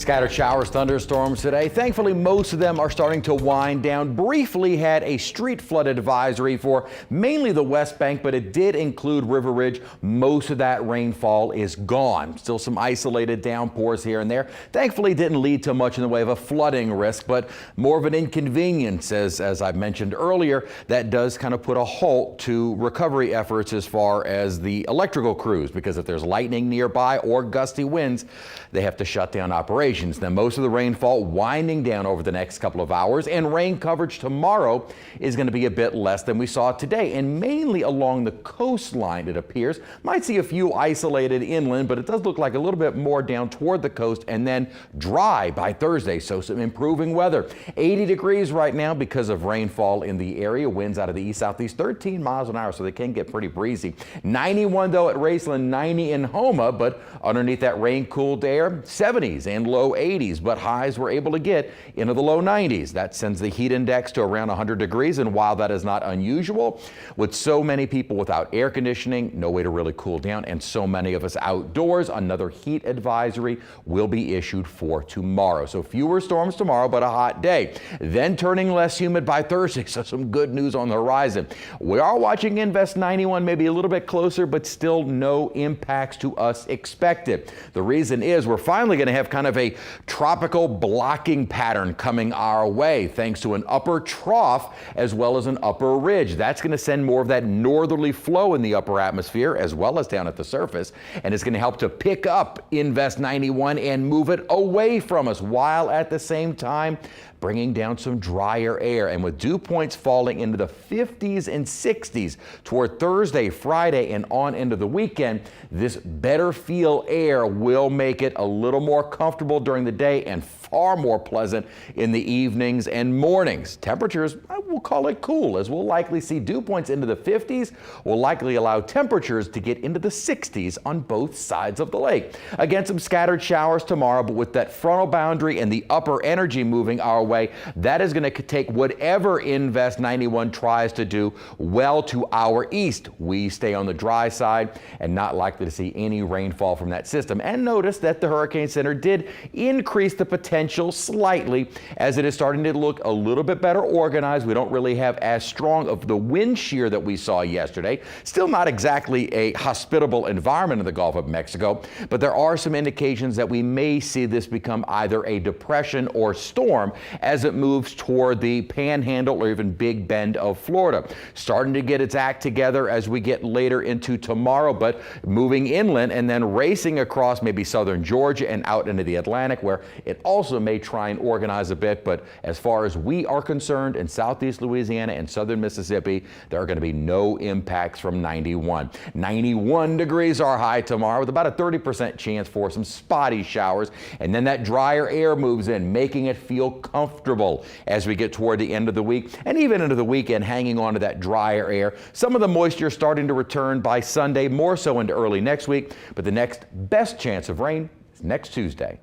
Scattered showers, thunderstorms today. Thankfully, most of them are starting to wind down. Briefly had a street flood advisory for mainly the West Bank, but it did include River Ridge. Most of that rainfall is gone. Still some isolated downpours here and there. Thankfully, didn't lead to much in the way of a flooding risk, but more of an inconvenience, as I mentioned earlier. That does kind of put a halt to recovery efforts as far as the electrical crews, because if there's lightning nearby or gusty winds, they have to shut down operations. Now, most of the rainfall winding down over the next couple of hours, and rain coverage tomorrow is going to be a bit less than we saw today, and mainly along the coastline, it appears. Might see a few isolated inland, but it does look like a little bit more down toward the coast, and then dry by Thursday, so some improving weather. 80 degrees right now because of rainfall in the area. Winds out of the east-southeast, 13 miles an hour, so they can get pretty breezy. 91 though at Raceland, 90 in Homa, but underneath that rain-cooled air, 70s and low 80s, but highs were able to get into the low 90s. That sends the heat index to around 100 degrees, and while that is not unusual, with so many people without air conditioning, no way to really cool down, and so many of us outdoors, another heat advisory will be issued for tomorrow. So fewer storms tomorrow, but a hot day. Then turning less humid by Thursday, so some good news on the horizon. We are watching Invest 91 maybe a little bit closer, but still no impacts to us expected. The reason is we're finally going to have kind of a tropical blocking pattern coming our way, thanks to an upper trough as well as an upper ridge. That's going to send more of that northerly flow in the upper atmosphere as well as down at the surface, and it's going to help to pick up Invest 91 and move it away from us, while at the same time bringing down some drier air. And with dew points falling into the 50s and 60s toward Thursday, Friday, and on into the weekend, this better feel air will make it a little more comfortable during the day and far more pleasant in the evenings and mornings. Temperatures, we'll call it cool, as we'll likely see dew points into the 50s, will likely allow temperatures to get into the 60s on both sides of the lake. Again, some scattered showers tomorrow, but with that frontal boundary and the upper energy moving our way, that is going to take whatever Invest 91 tries to do well to our east. We stay on the dry side and not likely to see any rainfall from that system. And notice that the Hurricane Center did increase the potential slightly, as it is starting to look a little bit better organized. We don't really have as strong of the wind shear that we saw yesterday. Still not exactly a hospitable environment in the Gulf of Mexico, but there are some indications that we may see this become either a depression or storm as it moves toward the Panhandle or even Big Bend of Florida. Starting to get its act together as we get later into tomorrow, but moving inland and then racing across maybe southern Georgia and out into the Atlantic, where it also may try and organize a bit. But as far as we are concerned, in southeast Louisiana and southern Mississippi, there are going to be no impacts from 91. 91 degrees our high tomorrow, with about a 30% chance for some spotty showers. And then that drier air moves in, making it feel comfortable as we get toward the end of the week and even into the weekend, hanging on to that drier air. Some of the moisture starting to return by Sunday, more so into early next week, but the next best chance of rain is next Tuesday.